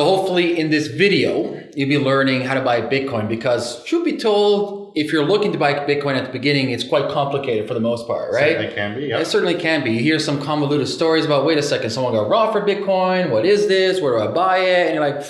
Hopefully in this video, you'll be learning how to buy Bitcoin because truth be told, if you're looking to buy Bitcoin at the beginning, it's quite complicated for the most part, right? Certainly can be, yeah. It certainly can be. You hear some convoluted stories about, wait a second, someone got robbed for Bitcoin. What is this? Where do I buy it? And you're like,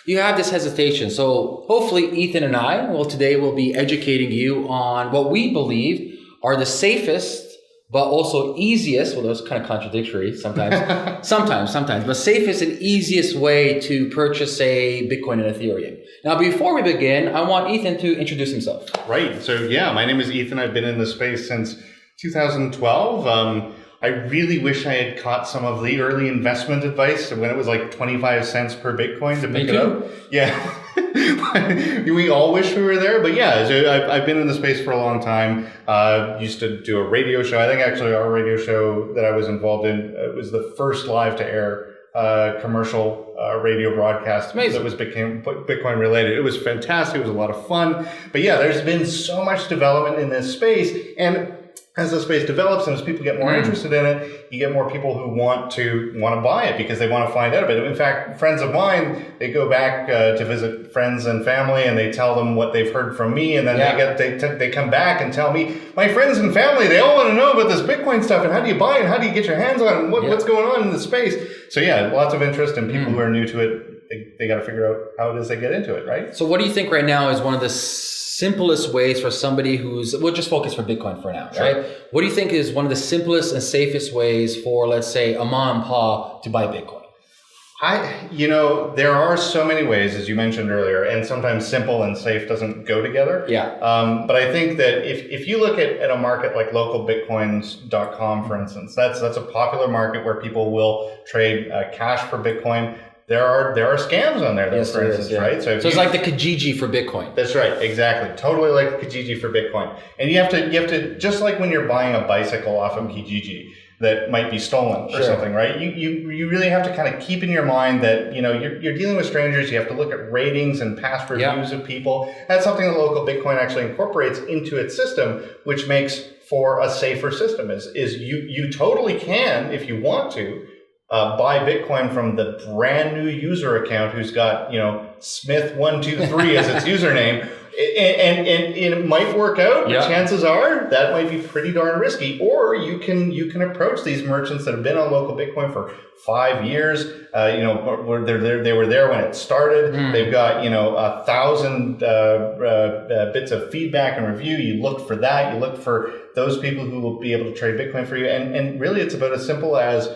you have this hesitation. So hopefully Ethan and I, today we'll be educating you on what we believe are the safest but also easiest, well, those are kind of contradictory sometimes, sometimes, but safest and easiest way to purchase, say, Bitcoin and Ethereum. Now, before we begin, I want Ethan to introduce himself. Right. So, yeah, my name is Ethan. I've been in the space since 2012. I really wish I had caught some of the early investment advice when it was like 25 cents per Bitcoin to pick it up. Yeah. We all wish we were there. But yeah, so I've been in the space for a long time. Used to do a radio show. I think actually our radio show that I was involved in was the first live to air commercial radio broadcast that was Bitcoin related. It was fantastic. It was a lot of fun. But yeah, there's been so much development in this space. And as the space develops and as people get more interested in it, you get more people who want to buy it because they want to find out about it. In fact, friends of mine, they go back to visit friends and family and they tell them what they've heard from me, and then they come back and tell me, my friends and family, they all want to know about this Bitcoin stuff and how do you buy it and how do you get your hands on it and what's going on in the space. So yeah, lots of interest, and people who are new to it, they got to figure out how it is they get into it, right? So what do you think right now is one of the simplest ways for somebody we'll just focus for Bitcoin for now, right? What do you think is one of the simplest and safest ways for, let's say, a mom and pa to buy Bitcoin? There are so many ways, as you mentioned earlier, and sometimes simple and safe doesn't go together. Yeah. But I think that if you look at a market like localbitcoins.com, for instance, that's a popular market where people will trade cash for Bitcoin. There are scams on there, for instance, right? So it's like the Kijiji for Bitcoin. That's right, exactly. Totally like Kijiji for Bitcoin. And you have to just like when you're buying a bicycle off of Kijiji that might be stolen or something, right? You really have to kind of keep in your mind that you're dealing with strangers. You have to look at ratings and past reviews of people. That's something that local Bitcoin actually incorporates into its system, which makes for a safer system. Is you totally can, if you want to, buy Bitcoin from the brand new user account who's got, Smith123 as its username. And it might work out, but chances are that might be pretty darn risky. Or you can approach these merchants that have been on local Bitcoin for 5 years. They were there when it started. They've got 1,000 bits of feedback and review. You look for that. You look for those people who will be able to trade Bitcoin for you. And really, it's about as simple as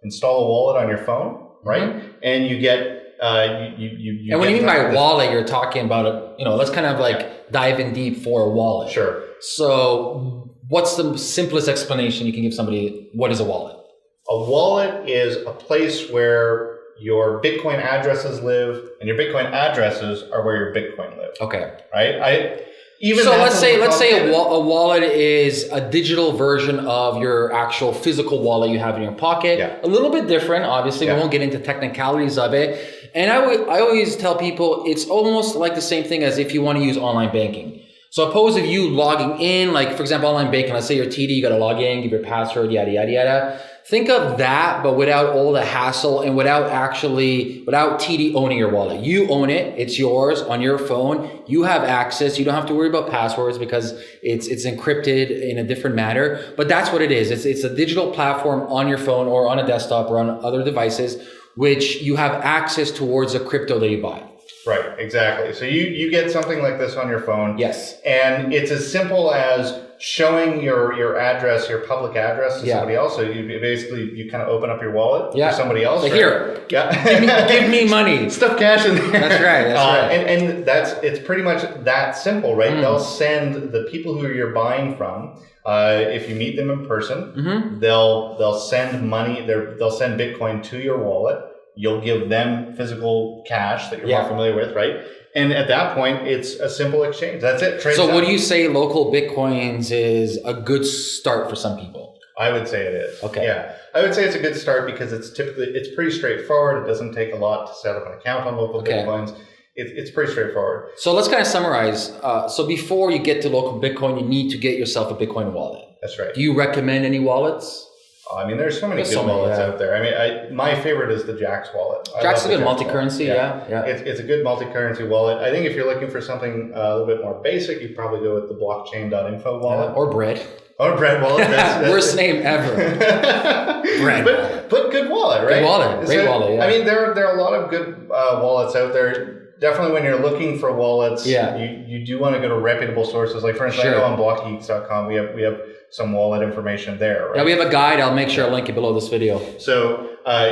install a wallet on your phone, right? And you get and when you mean by wallet, you're talking about let's kind of dive in deep for a wallet. Sure. So what's the simplest explanation you can give somebody? What is a wallet? A wallet is a place where your Bitcoin addresses live, and your Bitcoin addresses are where your Bitcoin live. Okay. Right? Let's say a wallet is a digital version of your actual physical wallet you have in your pocket. Yeah. A little bit different, obviously. We won't get into technicalities of it. And I always tell people it's almost like the same thing as if you want to use online banking. So suppose if you logging in, for example, online banking, let's say you're TD, you got to log in, give your password, yada, yada, yada. Think of that, but without all the hassle and without TD owning your wallet. You own it. It's yours on your phone. You have access. You don't have to worry about passwords because it's encrypted in a different manner. But that's what it is. It's a digital platform on your phone or on a desktop or on other devices, which you have access towards the crypto that you buy. Right, exactly. So you get something like this on your phone. Yes. And it's as simple as showing your address, your public address to somebody else. So you kind of open up your wallet for somebody else. So here, give me money. Stuff cash in there. That's right. And it's pretty much that simple, right? They'll send the people who you're buying from. If you meet them in person, they'll send money. They'll send Bitcoin to your wallet. You'll give them physical cash that you're more familiar with, right? And at that point, it's a simple exchange. That's it. So would you say local Bitcoins is a good start for some people? I would say it is. Okay. Yeah. I would say it's a good start because it's pretty straightforward. It doesn't take a lot to set up an account on local Bitcoins. It's pretty straightforward. So let's kind of summarize. So before you get to local Bitcoin, you need to get yourself a Bitcoin wallet. That's right. Do you recommend any wallets? I mean, there's so many There's good so many, wallets yeah. out there. I mean, my favorite is the Jax wallet. I Jack's a love the good Jax multi-currency, wallet. yeah. It's a good multi-currency wallet. I think if you're looking for something a little bit more basic, you'd probably go with the blockchain.info wallet. Or bread. Or bread wallet. That's Worst name ever. Bread. But good wallet, right? Good wallet. Great wallet, yeah. I mean, there are a lot of good wallets out there. Definitely when you're looking for wallets, you do want to go to reputable sources. Like for instance, I know on blockgeeks.com, we have some wallet information there, right? Yeah, we have a guide. I'll make sure I'll link it below this video. So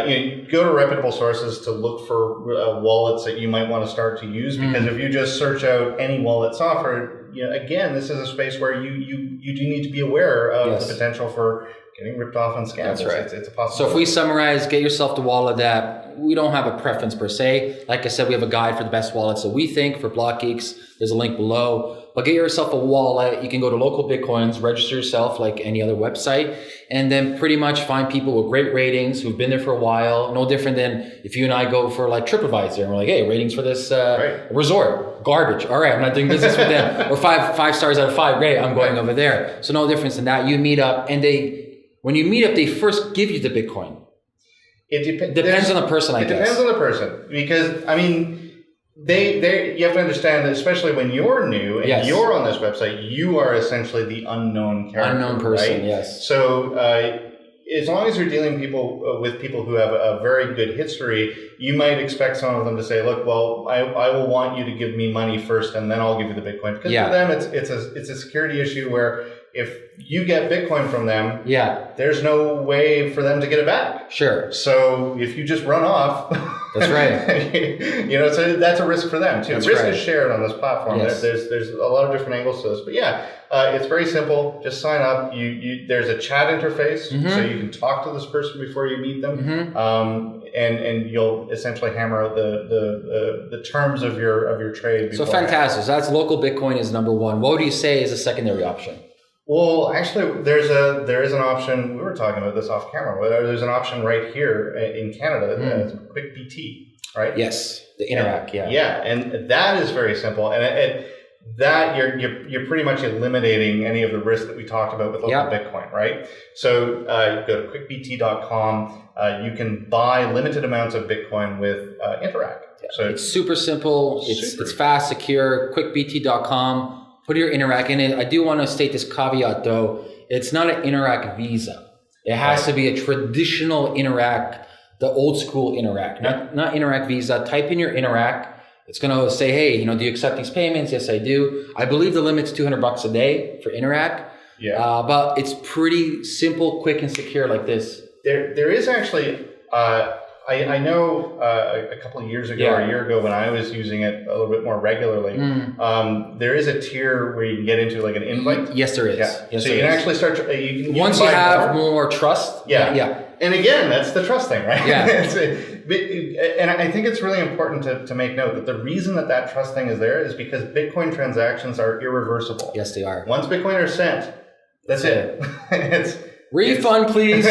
you go to reputable sources to look for wallets that you might want to start to use, because if you just search out any wallet software, again, this is a space where you do need to be aware of the potential for getting ripped off and scammed. That's right. It's a possibility. So if we summarize, get yourself the wallet that we don't have a preference per se. Like I said, we have a guide for the best wallets that we think for Block Geeks. There's a link below. But get yourself a wallet. You can go to local Bitcoins, register yourself like any other website, and then pretty much find people with great ratings who've been there for a while. No different than if you and I go for like TripAdvisor and we're like, hey, ratings for this resort, garbage. All right, I'm not doing business with them. Or five stars out of 5, great, I'm going over there. So no difference in that. You meet up, and when you meet up, they first give you the Bitcoin. It depends on the person, I guess. It depends on the person, because I mean, you have to understand that, especially when you're new and you're on this website, you are essentially the unknown character. Unknown person, right? Yes. So as long as you're dealing with people who have a very good history, you might expect some of them to say, look, well, I will want you to give me money first, and then I'll give you the Bitcoin. Because for them, it's a security issue where if you get Bitcoin from them, there's no way for them to get it back. Sure. So if you just run off, that's right. So that's a risk for them too. That's risk is shared on this platform. Yes. There's a lot of different angles to this, but it's very simple. Just sign up. There's a chat interface, so you can talk to this person before you meet them, and you'll essentially hammer out the terms of your trade. So fantastic. So that's local Bitcoin is number one. What would you say is a secondary option? Well, actually, there is an option. We were talking about this off camera. There's an option right here in Canada. It's Quick BT, right? Yes, the Interac. Yeah, and that is very simple, and that you're pretty much eliminating any of the risk that we talked about with local Bitcoin, right? So you go to quickbt.com. You can buy limited amounts of Bitcoin with Interac. So it's super simple. It's fast, secure. Quickbt.com. Put your Interac in it. I do want to state this caveat though. It's not an Interac Visa. It has to be a traditional Interac, the old school Interac, not Interac Visa. Type in your Interac. It's going to say, hey, do you accept these payments? Yes, I do. I believe the limit's $200 a day for Interac. But it's pretty simple, quick, and secure like this. There is actually, I know a couple of years ago or a year ago when I was using it a little bit more regularly, there is a tier where you can get into like an invite. Yes, there is. Yes, so you can actually start, once you have more trust. And again, that's the trust thing, right? Yeah. And I think it's really important to make note that the reason that trust thing is there is because Bitcoin transactions are irreversible. Yes, they are. Once Bitcoin are sent, that's it. Refund, please.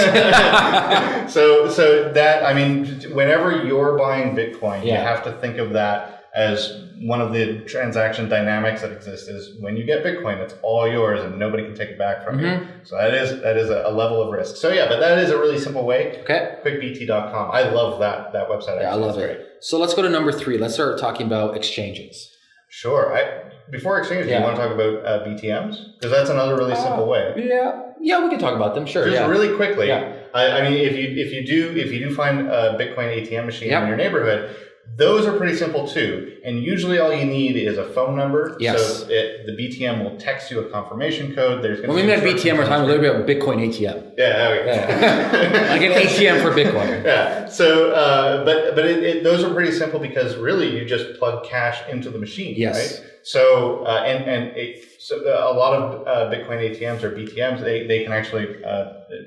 So that, I mean, whenever you're buying Bitcoin, you have to think of that as one of the transaction dynamics that exist is when you get Bitcoin, it's all yours and nobody can take it back from you. So that is a level of risk. So but that is a really simple way. Okay. Quickbt.com. I love that website. Yeah, I love it. Great. So let's go to number 3. Let's start talking about exchanges. Sure. Before exchanges, do you want to talk about BTMs? Because that's another really simple way. Yeah, we can talk about them. Sure. Just really quickly. I mean, if you do find a Bitcoin ATM machine in your neighborhood, those are pretty simple too. And usually all you need is a phone number. Yes. So the BTM will text you a confirmation code. When we meant BTM, we're talking a little bit about Bitcoin ATM. Like an ATM for Bitcoin. Yeah. So, but those are pretty simple because really you just plug cash into the machine. Yes. Right? So, so a lot of Bitcoin ATMs or BTMs, they can actually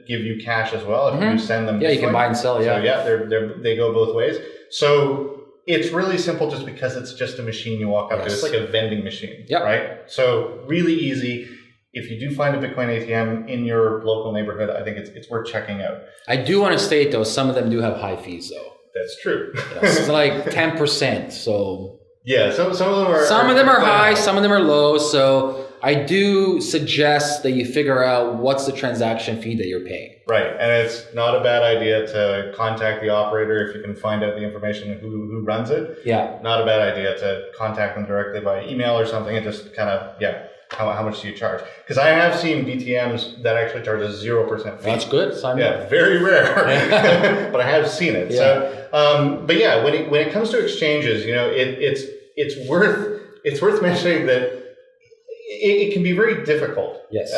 give you cash as well if you send them. Yeah, you can buy and sell. So they go both ways. So it's really simple just because it's just a machine you walk up to. It's like a vending machine, right? So really easy. If you do find a Bitcoin ATM in your local neighborhood, I think it's worth checking out. I do want to state though, some of them do have high fees though. That's true. It's like 10%. So some of them are high, some of them are low. So I do suggest that you figure out what's the transaction fee that you're paying. Right, and it's not a bad idea to contact the operator if you can find out the information of who runs it. Yeah. Not a bad idea to contact them directly by email or something and just kind of, how much do you charge? Because I have seen BTMs that actually charge a 0% fee. That's good. Sign me up. Very rare, but I have seen it. Yeah. So, but yeah, when it comes to exchanges, it's worth mentioning that it can be very difficult. Yes.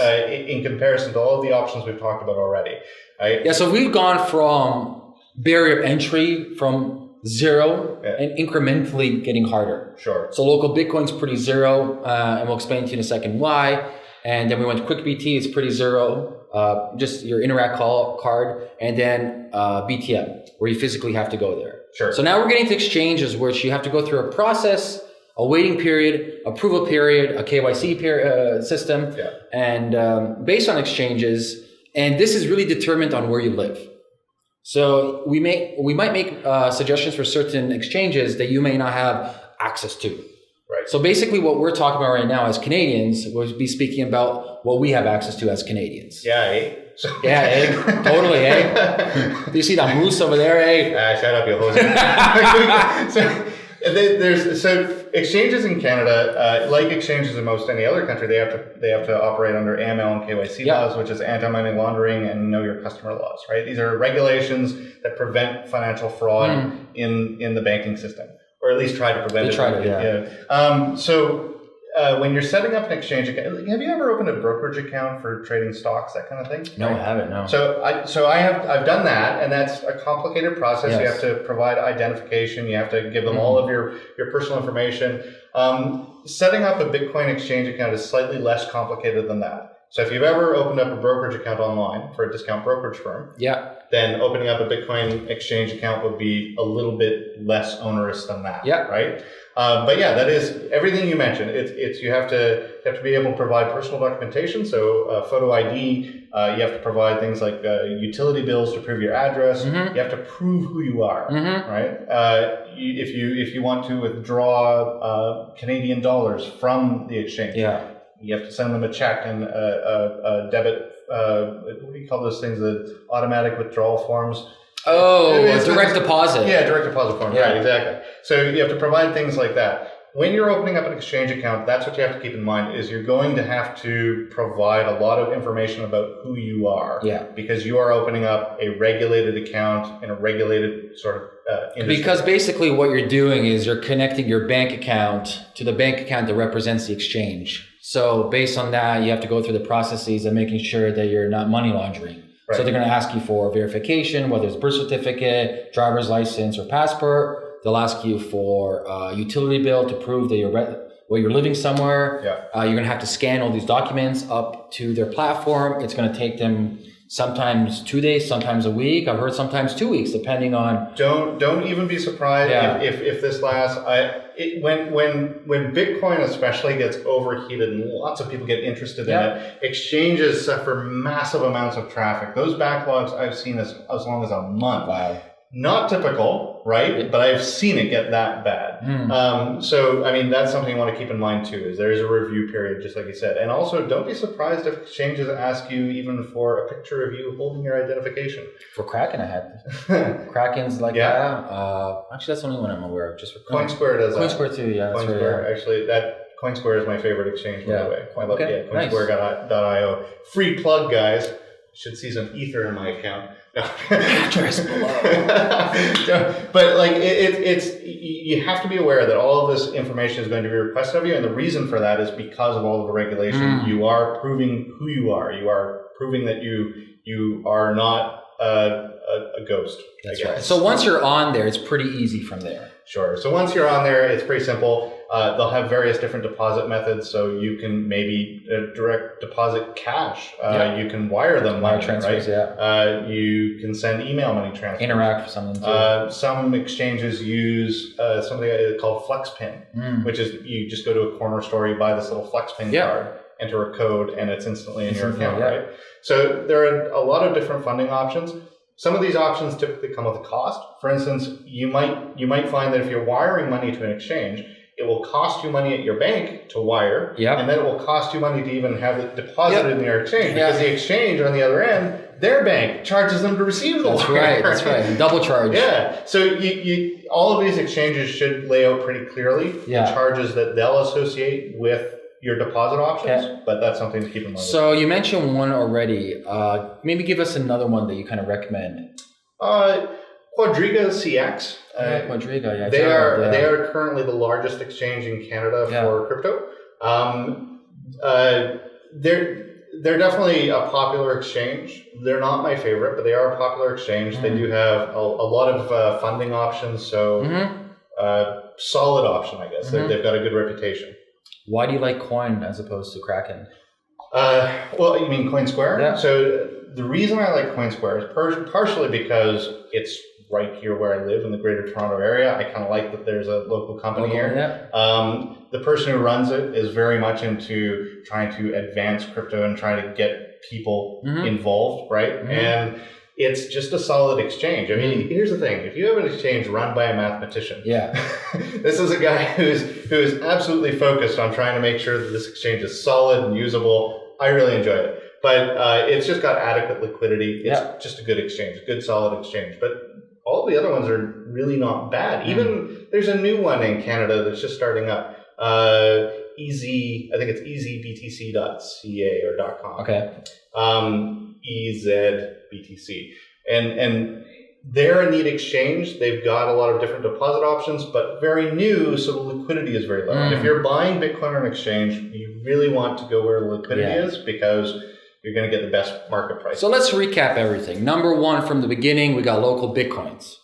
In comparison to all of the options we've talked about already. Right? Yeah. So we've gone from barrier of entry from 0 and incrementally getting harder. Sure. So local Bitcoin's pretty 0, and we'll explain to you in a second why. And then we went to Quick BT, it's pretty 0, just your Interact card, and then BTM, where you physically have to go there. Sure. So now we're getting to exchanges, which you have to go through a process, a waiting period, approval period, a KYC system, and based on exchanges. And this is really determined on where you live. So we might make suggestions for certain exchanges that you may not have access to. Right. So basically what we're talking about right now as Canadians, we'll be speaking about what we have access to as Canadians. Yeah, Yeah, totally, Do you see that moose over there, shut up, you hoser. So exchanges in Canada, like exchanges in most any other country, they have to operate under AML and KYC laws, which is anti-money laundering and know your customer laws, right? These are regulations that prevent financial fraud in the banking system, or at least try to prevent it. So when you're setting up an exchange account, have you ever opened a brokerage account for trading stocks, that kind of thing? No, I haven't. No. So I've done that, and that's a complicated process. Yes. You have to provide identification. You have to give them all of your personal information. Setting up a Bitcoin exchange account is slightly less complicated than that. So if you've ever opened up a brokerage account online for a discount brokerage firm, then opening up a Bitcoin exchange account would be a little bit less onerous than that, right? But that is everything you mentioned. It's you have to be able to provide personal documentation, so photo ID. You have to provide things like utility bills to prove your address. You have to prove who you are, right? If you want to withdraw Canadian dollars from the exchange, you have to send them a check and a debit. What do you call those things? The automatic withdrawal forms. Oh, direct deposit. Yeah, direct deposit form. Right, exactly. So you have to provide things like that. When you're opening up an exchange account, that's what you have to keep in mind, is you're going to have to provide a lot of information about who you are. Yeah. Because you are opening up a regulated account in a regulated sort of industry. Because basically what you're doing is you're connecting your bank account to the bank account that represents the exchange. So based on that, you have to go through the processes of making sure that you're not money laundering. Right. So they're going to ask you for verification, whether it's birth certificate, driver's license, or passport. They'll ask you for a utility bill to prove that you're living somewhere. Yeah. You're going to have to scan all these documents up to their platform. It's going to take them sometimes 2 days, sometimes a week. I've heard sometimes 2 weeks, depending on. Don't even be surprised if this lasts. When Bitcoin especially gets overheated and lots of people get interested in it, exchanges suffer massive amounts of traffic. Those backlogs I've seen as long as a month. Wow. Not typical, right? But I've seen it get that bad. So, I mean, that's something you want to keep in mind too, is there is a review period, just like you said. And also, don't be surprised if exchanges ask you even for a picture of you holding your identification. For Kraken, I had. Kraken's like that. Actually, that's the only one I'm aware of. Just for Coinsquare does that. Coinsquare too, yeah. Coinsquare, actually, Coinsquare is my favorite exchange, by the way. I love Coinsquare.io. Free plug, guys. Should see some ether in my account. Address below. But like it's you have to be aware that all of this information is going to be requested of you, and the reason for that is because of all of the regulation. You are proving who you are. You are proving that you are not a ghost. That's right. So once you're on there, it's pretty easy from there. Sure. So once you're on there, it's pretty simple. They'll have various different deposit methods, so you can maybe direct deposit cash. You can wire them money, transfers, right? You can send email money transfers. Interact for something too. Some exchanges use something called FlexPin, which is you just go to a corner store, you buy this little FlexPin card, enter a code, and it's instantly in your account, right? So there are a lot of different funding options. Some of these options typically come with a cost. For instance, you might find that if you're wiring money to an exchange, it will cost you money at your bank to wire, Yep. and then it will cost you money to even have it deposited Yep. in your exchange, Yeah. because the exchange on the other end, their bank charges them to receive the wire. That's right. Double charge. Yeah. So you all of these exchanges should lay out pretty clearly Yeah. the charges that they'll associate with your deposit options, but that's something to keep in mind. So you mentioned one already. Maybe give us another one that you kind of recommend. Quadriga CX. Quadriga, yeah. They are currently the largest exchange in Canada for crypto. They're definitely a popular exchange. They're not my favorite, but they are a popular exchange. They do have a lot of funding options, so solid option, I guess. They've got a good reputation. Why do you like Coin as opposed to Kraken? Well, you mean CoinSquare? Yeah. So the reason I like CoinSquare is partially because it's right here where I live in the Greater Toronto area. I kind of like that there's a local company here. Yeah. The person who runs it is very much into trying to advance crypto and trying to get people involved, right? And it's just a solid exchange. I mean, here's the thing. If you have an exchange run by a mathematician, this is a guy who is absolutely focused on trying to make sure that this exchange is solid and usable. I really enjoy it. But it's just got adequate liquidity. It's just a good exchange, a good solid exchange. But all of the other ones are really not bad. Even there's a new one in Canada that's just starting up. I think it's easybtc.ca or .com. Okay. EZBTC. And they're a neat exchange. They've got a lot of different deposit options, but very new, so the liquidity is very low. And if you're buying Bitcoin on an exchange, you really want to go where the liquidity is, because you're going to get the best market price. So let's recap everything. Number one, from the beginning, we got local Bitcoins.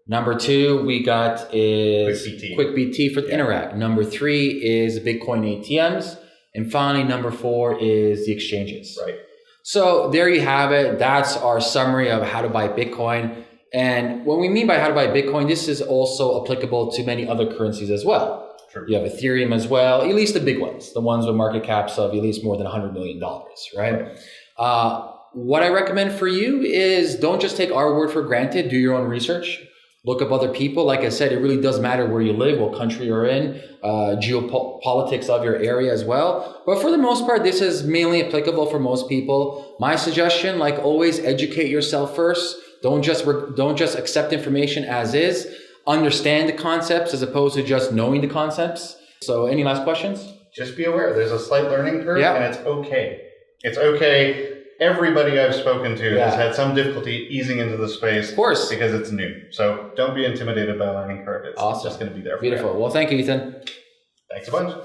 Number two, we got Quick BT for Interact. Number three is Bitcoin ATMs. And finally, number four is the exchanges. Right. So there you have it. That's our summary of how to buy Bitcoin. And what we mean by how to buy Bitcoin, this is also applicable to many other currencies as well. Sure. You have Ethereum as well, at least the big ones, the ones with market caps of at least more than $100 million, right? What I recommend for you is don't just take our word for granted. Do your own research. Look up other people. Like I said, it really does matter where you live, what country you're in, geopolitics of your area as well. But for the most part, this is mainly applicable for most people. My suggestion, like always, educate yourself first. Don't just accept information as is. Understand the concepts as opposed to just knowing the concepts. So any last questions? Just be aware. There's a slight learning curve, and it's okay. It's okay. Everybody I've spoken to has had some difficulty easing into the space. Of course. Because it's new. So don't be intimidated by a learning curve. It's just going to be there for you. Beautiful. Well, thank you, Ethan. Thanks a bunch.